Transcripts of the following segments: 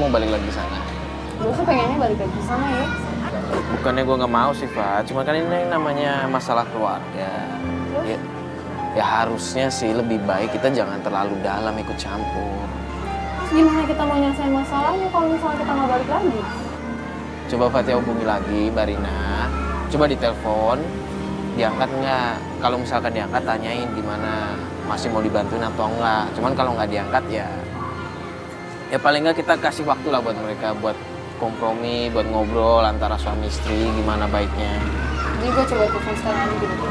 mau balik lagi sana. Gue sih pengennya balik lagi ke sana ya. Bukannya gue nggak mau sih, Fat. Cuma kan ini namanya masalah keluarga. Ya, ya harusnya sih lebih baik kita jangan terlalu dalam ikut campur. Terus gimana kita mau nyelesain masalahnya kalau misalnya kita nggak balik lagi? Coba Fatia hubungi lagi Barina. Coba ditelepon. Diangkat nggak? Kalau misalkan diangkat, tanyain gimana. Masih mau dibantuin atau enggak. Cuman kalau nggak diangkat ya paling nggak kita kasih waktu lah buat mereka, buat kompromi, buat ngobrol antara suami istri gimana baiknya. Jadi gue coba telepon sekarang aja gitu.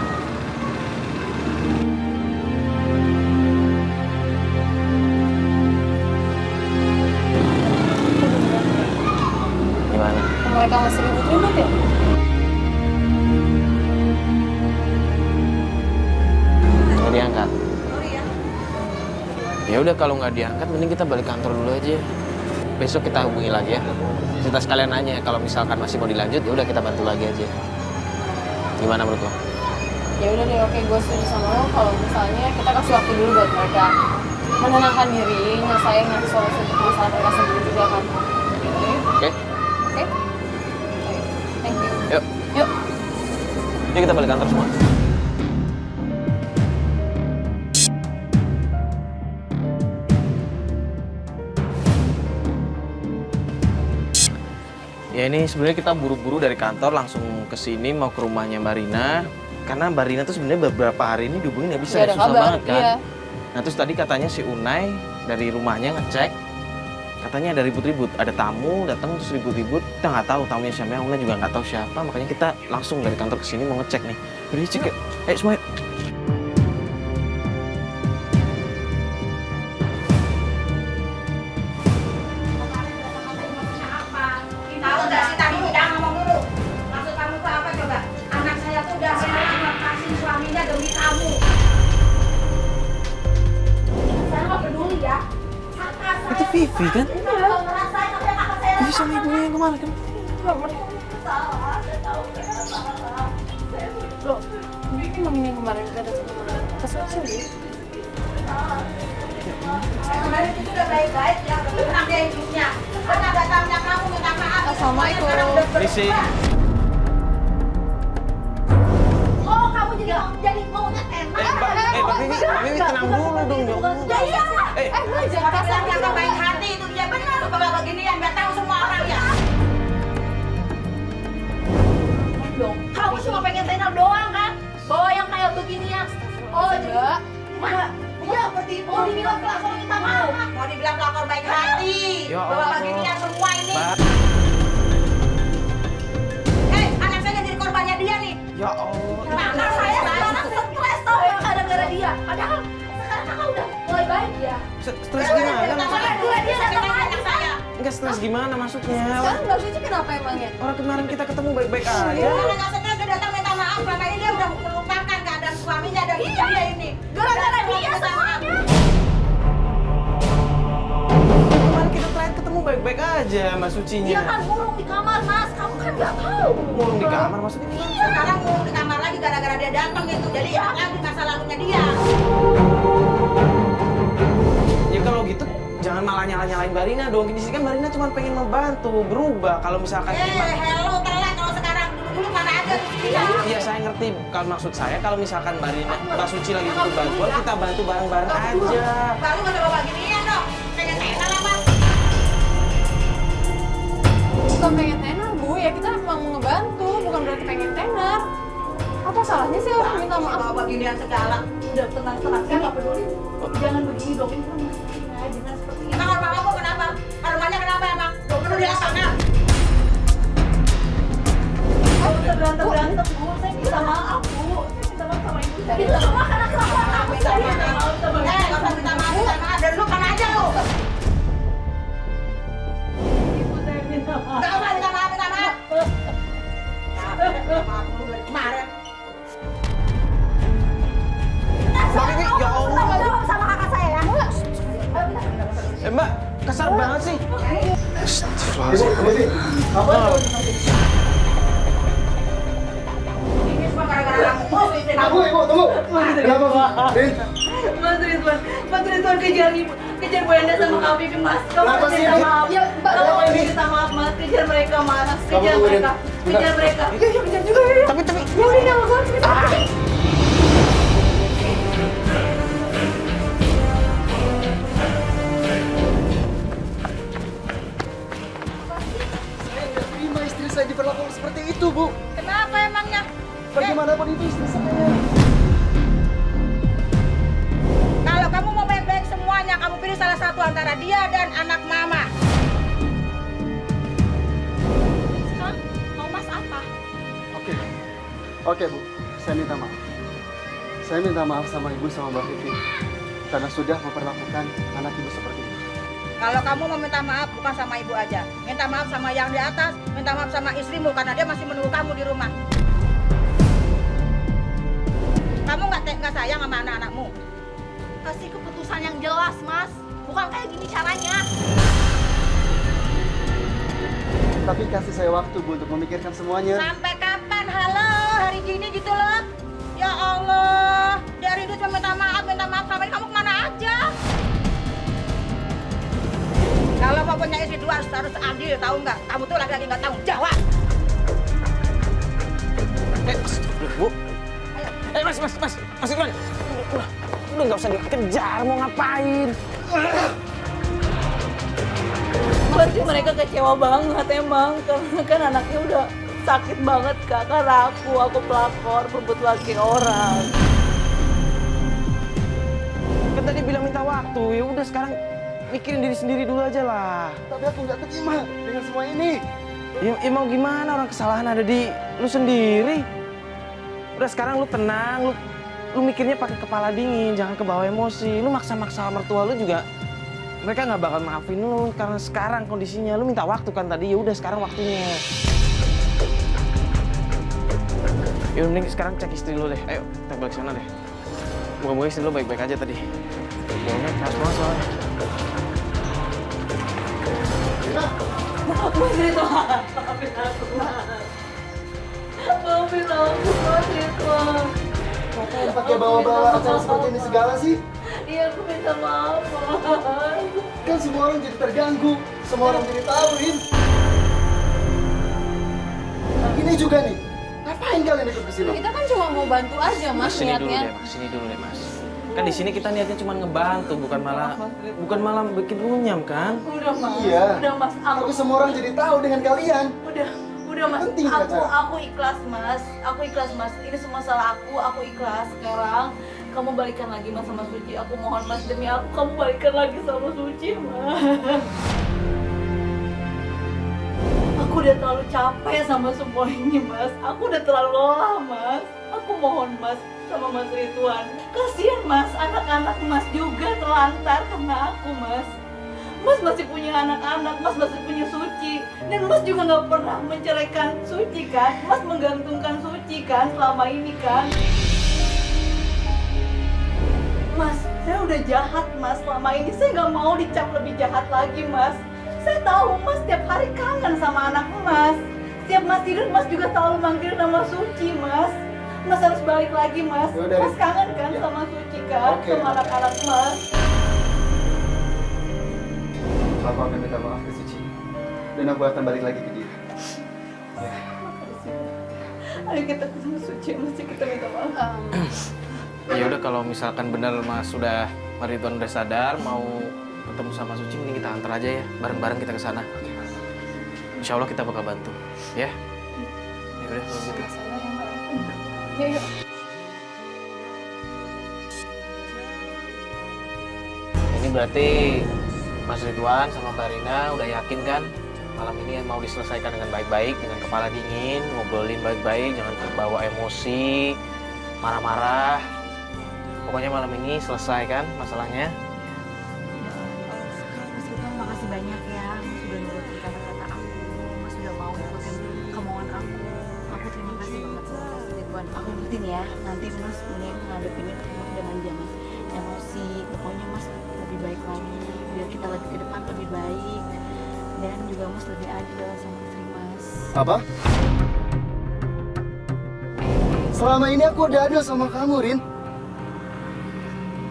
Gimana? Mereka masih ribut-ribut ya? Nggak diangkat? Ya udah kalau nggak diangkat, mending kita balik kantor dulu aja. Besok kita hubungi lagi ya. Kita sekalian nanya kalau misalkan masih mau dilanjut, ya udah kita bantu lagi aja. Gimana menurut lo? Ya udah deh, oke, gue setuju sama lo kalau misalnya kita kasih waktu dulu buat mereka menenangkan diri, nyelesain nanti solusi untuk masalah mereka sendiri juga kan. Oke? Oke? Thank you. Yuk. Yuk. Yuk kita balik kantor semua. Ya ini sebenarnya kita buru-buru dari kantor langsung ke sini mau ke rumahnya Mbak Rina. Karena Mbak Rina tuh sebenarnya beberapa hari ini dihubungin nggak bisa, Gak ada susah kabar, banget kan. iya. Nah terus tadi katanya si Unai dari rumahnya ngecek, katanya ada ribut-ribut, ada tamu datang terus ribut-ribut. Kita nggak tahu tamunya siapa, Unai juga nggak tahu siapa, makanya kita langsung dari kantor ke sini mau ngecek nih. Jadi cek yuk, ayo semua yuk. Tahu nggak sih tadi udah ngomong dulu. Maksud kamu tuh apa coba? Anak saya tuh udah saya cuma kasih suaminya demi kamu. Saya nggak peduli ya. Itu Vivi kan? Kalau ngerasain apa yang kakak saya Vivi sama ibunya yang kemarin kan? salah, saya tahu saya salah. Loh, ini emang ini yang kemarin kita datang kesel sih. Kemarin itu udah baik-baik ya, udah tenang dia hidupnya. Karena datangnya kamu minta maaf. Assalamualaikum. Sekarang udah Misi. berubah. Oh, kamu jadi maunya enak. Mbak Vivi tenang dulu dong, dong. Ya iya. Lo jangan kasar Yang gitu. baik hati itu dia benar bapak beginian biar tahu semua orang ya. Kamu cuma pengen tenar doang kan? Bawa yang kayak beginian. Oh Enggak. iya seperti itu. Mau dibilang pelakor kita mau. Mau dibilang pelakor baik hati. Ya Bawa Allah. beginian semua ini. Mbak. Anak saya jadi korbannya dia nih. Ya Allah. Anak saya sekarang stres tau ya gara-gara dia. Padahal sekarang kakak udah mulai baik ya. Stres gimana? Dia datang anak saya. Enggak stres gimana maksudnya? Sekarang nggak suci kenapa emangnya? Orang kemarin kita ketemu baik-baik aja. Dia nggak sengaja datang minta maaf. Selama ini dia udah melupakan keadaan suaminya dan dia ini. Gara-gara dia semuanya. Kemarin kita terakhir ketemu baik-baik aja Mbak Sucinya. Dia kan murung di kamar mas. Kamu kan nggak tahu. Ngurung di kamar maksudnya gimana? Sekarang murung di kamar lagi gara-gara dia datang gitu. Jadi ya lagi masa lalunya dia. Ya kalau gitu jangan malah nyalain Mbak Rina dong. Di sini kan Mbak Rina cuma pengen membantu, berubah. Kalau misalkan Hello telat kalau sekarang dulu mana ada tuh dia. Iya saya ngerti. Kalau maksud saya kalau misalkan Mbak Rina, Mbak Suci lagi butuh bantuan, kita bantu bareng-bareng aja. Baru nggak coba ginian dong. Pengen tenar apa? Bukan pengen tenar, Bu. Ya kita emang ngebantu, bukan berarti pengen tenar. Apa salahnya sih orang minta maaf? Bawa ginian segala. Udah tenang-tenang. Saya nggak peduli. Jangan begini dong. Ini kan masih jangan seperti ini. Emang rumah kamu kenapa? Rumahnya kenapa emang? Gak perlu dia sana. Berantem-berantem, Bu. Saya minta maaf, Bu. Saya minta maaf sama ibu saya. Minta maaf karena kesalahan aku. Saya minta maaf sama ibu. Nggak usah minta maaf, minta maaf. Dari lu kan aja lu. Ibu saya minta maaf. Nggak usah minta maaf, minta maaf. Maaf lu dari kemarin. Mbak Vivi, ya Allah. Jawab sama kakak saya ya. Mbak, kasar banget sih. Ini semua gara-gara kamu. Tunggu, Ibu, tunggu. Kenapa, Bu? Rin? Mas Ridwan kejar ibu, kejar Bu Enda sama Kak Bibi, Mas. Kamu Kenapa harus sih, minta Rin? maaf. Ya, Mbak, Kamu kenapa harus ini? minta maaf, Mas. Kejar mereka, Mas. Kejar Kamu, Rin. mereka. Kejar mereka. Yuk, kejar juga, yuk. Tapi Ya udah, jangan lupa. Saya nggak terima istri saya diperlakukan seperti itu, Bu. Kenapa emangnya? Bagaimanapun itu istri saya. Kalau kamu mau baik-baik semuanya, kamu pilih salah satu antara dia dan anak mama. Hah? Mau Mas apa? Oke. Oke, Bu. Saya minta maaf. Saya minta maaf sama Ibu sama Mbak Vivi karena sudah memperlakukan anak Ibu seperti itu. Kalau kamu mau minta maaf, bukan sama ibu aja. Minta maaf sama yang di atas, minta maaf sama istrimu karena dia masih menunggu kamu di rumah. Kamu nggak sayang sama anak-anakmu? Kasih keputusan yang jelas, Mas. Bukan kayak gini caranya. Tapi kasih saya waktu, Bu, untuk memikirkan semuanya. Sampai kapan? Halo, hari gini gitu loh. Ya Allah, dari itu cuma minta maaf sampai kamu kemana aja? Kalau mau punya istri dua harus adil, tahu nggak? Kamu tuh lagi-lagi nggak tanggung jawab. Bu. Mas Ridwan. Udah nggak usah dikejar, mau ngapain? Pasti mereka kecewa banget emang karena kan anaknya udah sakit banget Kak, karena aku pelakor berebut laki orang. Kan tadi bilang minta waktu, ya udah sekarang mikirin diri sendiri dulu aja lah. Tapi aku nggak terima dengan semua ini. Ya mau gimana, orang kesalahan ada di lu sendiri. Udah sekarang lu tenang, lu mikirnya pakai kepala dingin, jangan kebawa emosi. Lu maksa-maksa mertua lu juga mereka nggak bakal maafin lu karena sekarang kondisinya lu minta waktu kan tadi, ya udah sekarang waktunya. Ya mending sekarang cek istri lu deh. Ayo, kita balik sana deh. Moga-moga istri lu baik-baik aja tadi. Bohongnya keras banget soalnya. Mas Ridwan, maafin aku Mas. Maafin aku Mas Ridwan. Ngapain pakai bawa-bawa acara seperti ini segala sih? Iya aku minta maaf Mas. Kan semua orang jadi terganggu, semua orang jadi tahu, Rin. Ini juga nih, ngapain kalian ikut ke sini? Kita kan cuma mau bantu aja, Mas, Sini dulu niatnya. deh, Mas. Sini dulu deh, Mas. Kan di sini kita niatnya cuma ngebantu, bukan malah bikin runyam kan? Udah Mas, Iya. udah Mas, Tapi semua orang jadi tahu dengan kalian. udah Mas, Penting acara. aku ikhlas Mas, ini semua salah aku ikhlas. Sekarang kamu balikan lagi Mas sama Suci, aku mohon Mas, demi aku kamu balikan lagi sama Suci Mas. Aku udah terlalu capek sama semua ini Mas, aku udah terlalu lelah Mas. Aku mohon Mas sama Mas Ridwan, kasihan Mas, anak-anak Mas juga terlantar karena aku Mas. Mas masih punya anak-anak, Mas masih punya Suci, dan Mas juga nggak pernah menceraikan Suci kan? Mas menggantungkan Suci kan selama ini kan? Mas, saya udah jahat Mas selama ini, saya nggak mau dicap lebih jahat lagi Mas. Saya tahu Mas tiap hari kangen sama anak Mas. Setiap Mas tidur, Mas juga selalu manggil nama Suci Mas. Mas harus balik lagi Mas. Yaudah, Mas kangen kan sama Suci kan? Oke. Sama anak-anak Mas. Aku akan minta maaf ke Suci. Dan aku akan balik lagi ke dia. Ayo kita ketemu Suci, mesti kita minta maaf. Ya udah kalau misalkan benar Mas Ridwan udah sadar mau ketemu sama Suci, mending kita antar aja ya, bareng-bareng kita ke sana. Insya Allah kita bakal bantu, ya. Ya udah kalau gitu. Yuk. Ini berarti Mas Ridwan sama Mbak Rina udah yakin kan malam ini mau diselesaikan dengan baik-baik, dengan kepala dingin, ngobrolin baik-baik, jangan terbawa emosi, marah-marah. Pokoknya malam ini selesai kan masalahnya. Mas Ridwan, makasih banyak ya. Mas sudah nurutin kata-kata aku. Mas sudah mau ngikutin kemauan aku. Aku terima kasih banget sama Mas Ridwan. Aku ngertiin ya. Nanti Mas mending ngadepinnya dengan jangan emosi. Pokoknya Mas lebih baik lagi. Biar kita lebih ke depan lebih baik. Dan juga Mas lebih adil sama istri Mas. Apa? Selama ini aku udah adil sama kamu, Rin.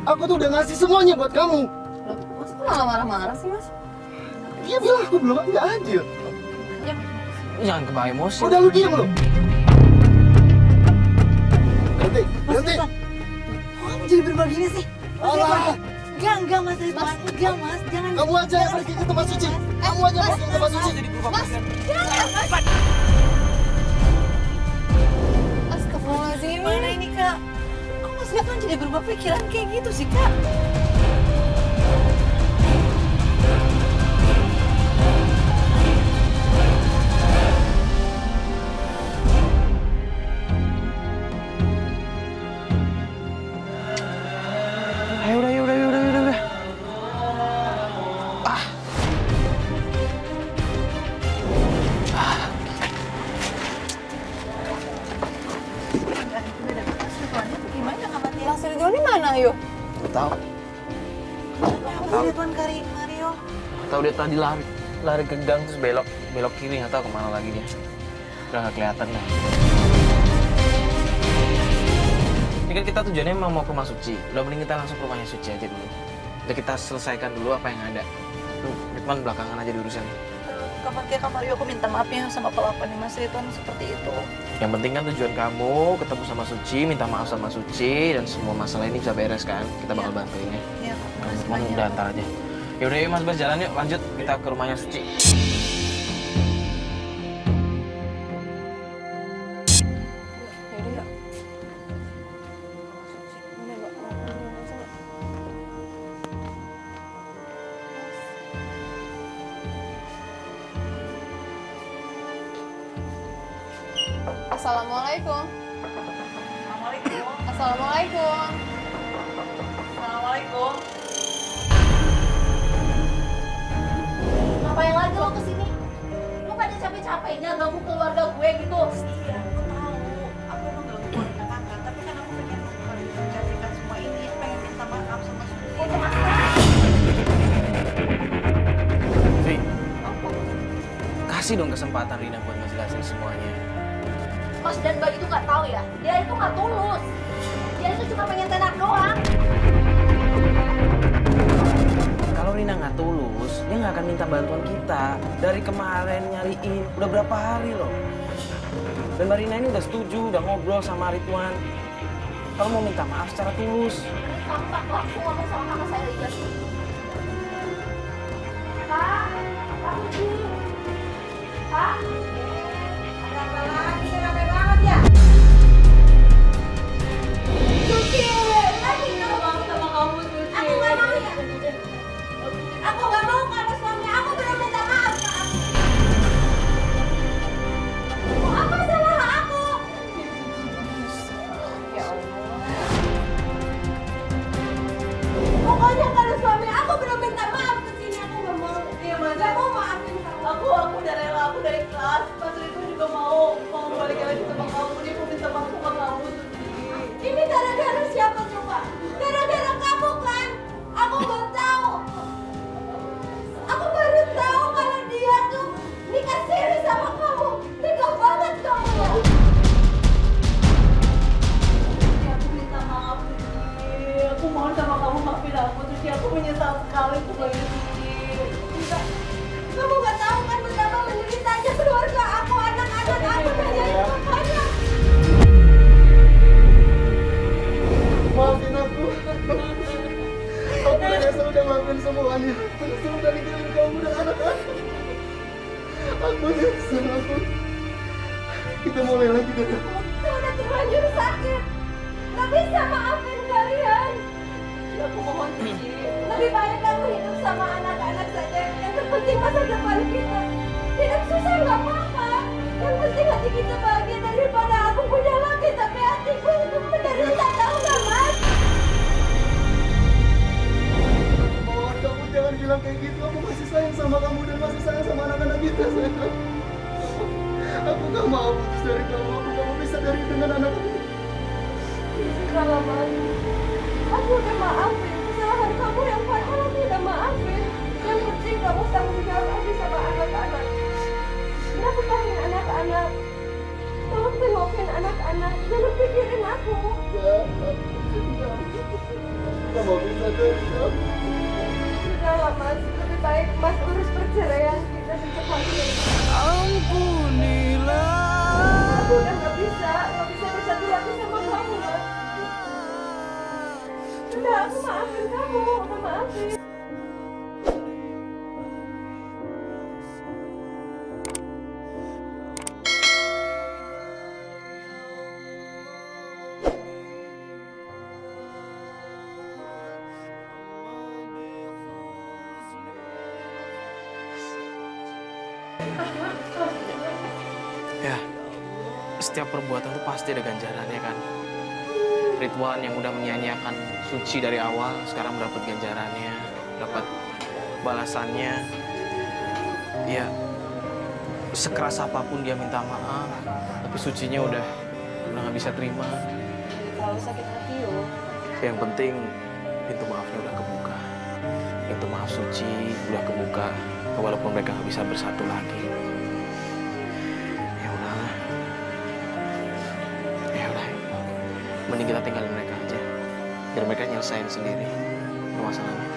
Aku tuh udah ngasih semuanya buat kamu. Loh, Mas kok malah marah-marah sih, Mas? Dia bilang aku belum nggak adil. Ya, Lu jangan kebawa emosi. Udah lu diam lu. Nanti, Mas nanti. Ridwan, kok kamu jadi berubah gini sih? Mas Ridwan, Allah. enggak Mas Ridwan, enggak Mas, jangan. Kamu aja yang pergi ke tempat suci. Kamu aja pergi ke tempat suci. Mas, astagfirullahaladzim. Gimana ini Kak? Kok Mas Ridwan jadi berubah pikiran kayak gitu sih Kak? Ayo udah. Mas Ridwan, itu gimana kabarnya? Mas Ridwan ini mana, yuk? Gak tahu. Mas Ridwan Kari Mario. Tahu dia tadi lari ke gang terus belok kiri, nggak tahu kemana lagi dia. Udah nggak kelihatan dah. Ini kan kita tujuannya memang mau ke rumah Suci. Udah mending kita langsung ke rumahnya Suci aja dulu. Udah kita selesaikan dulu apa yang ada. Tuh, Ridwan belakangan aja diurusin. Kak Mario, aku minta maaf ya sama kelakuan Mas Ridwan seperti itu. Yang penting kan tujuan kamu ketemu sama Suci, minta maaf sama Suci, dan semua masalah ini bisa beres kan? Kita bakal bantuin ya. Iya, Kak. Kamu Makasih cuma banyak. udah antar aja. Yaudah yuk Mas Bas, jalan yuk, lanjut kita ke rumahnya Suci. Yaudah, yuk. Ini, Mbak. Assalamualaikum. Assalamualaikum. Assalamualaikum. Assalamualaikum. Ngapain lagi lo kesini? Lo pada capek-capeknya ganggu keluarga gue gitu. Iya, aku tahu. Aku emang gak keluarga kakak, tapi kan aku pengen mengklarifikasikan semua ini. Pengen minta maaf sama Suci. Untuk apa? Vi, kasih dong kesempatan Rina buat ngejelasin semuanya. Mas dan Mbak itu nggak tahu ya. Dia itu nggak tulus. Dia itu cuma pengen tenar doang. Kalau Rina nggak tulus, dia nggak akan minta bantuan kita. Dari kemarin nyariin, udah berapa hari loh. Dan Mbak Rina ini udah setuju, udah ngobrol sama Ridwan. Kalau mau minta maaf secara tulus. Kamu tak langsung ngomong sama kakak saya aja. Kak, Suci. Kak, ada apa lagi? Rame banget ya. Suci, lagi ngomong sama kamu Suci. Aku nggak mau ya. Aku nggak mau karena suami aku belum minta maaf ke aku. Apa salah aku? Ya Allah. Pokoknya kalau suami aku belum minta maaf ke sini aku nggak mau. Iya, Mas. Nggak mau maafin kamu. Aku udah rela, aku dari kelas. Mas Ridwan juga mau balik lagi sama kamu. Dia mau minta maaf sama kamu, Suci. Ini gara-gara siapa coba? Gara-gara kamu kan? Aku nggak tahu. Aku baru tahu kalau dia tuh nikah siri sama kamu. Tega banget kamu ya. Suci, aku minta maaf, Suci. Aku mohon sama kamu maafin aku, Suci. Aku menyesal sekali kembali, Suci. Enggak. Kamu nggak tahu kan betapa menderitanya keluarga aku, anak-anak aku nanyain makanya. Maafin aku. Aku menyesal udah ngelakuin semuanya. Menyesal udah ninggalin kamu dan anak-anak. Aku nyesel aku. Kita mulai lagi dari awal. Itu udah terlanjur sakit. Nggak bisa maafin kalian. Aku mohon, Suci. Lebih baik kamu hidup sama anak-anak saja. Yang terpenting masa depan kita. Hidup susah nggak apa-apa. Yang penting hati kita bahagia daripada aku punya laki tapi hatiku itu menderita, tahu nggak Mas? Mohon kamu jangan bilang kayak gitu. Aku masih sayang sama kamu dan masih sayang sama anak-anak kita, sayang. Aku gak mau putus dari kamu. Aku gak mau bisa dari dengan anak-anak. Kalau Mas, aku udah maafin kesalahan kamu yang padahal aku udah maafin. Yang penting kamu tanggung jawab lagi sama anak-anak. Nafkahin anak-anak. Tolong tengokin anak-anak. Jangan pikirin aku. Gak mau Sudahlah Mas, lebih baik Mas urus perceraian kita secepatnya. Aku udah nggak bisa bersatu lagi sama kamu Mas. Udah, aku maafin kamu, udah maafin. Ya, setiap perbuatan itu pasti ada ganjarannya kan. Ridwan yang udah menyia-nyiakan Suci dari awal, sekarang mendapat ganjarannya, dapat balasannya. Ya, sekeras apapun dia minta maaf, tapi Sucinya udah nggak bisa terima. Terlalu sakit hati yo. Yang penting pintu maafnya udah kebuka. Pintu maaf Suci udah kebuka, walaupun mereka nggak bisa bersatu lagi. Ya udahlah. Ya udah. Mending kita tinggalin mereka aja. Biar mereka nyelesain sendiri masalahnya.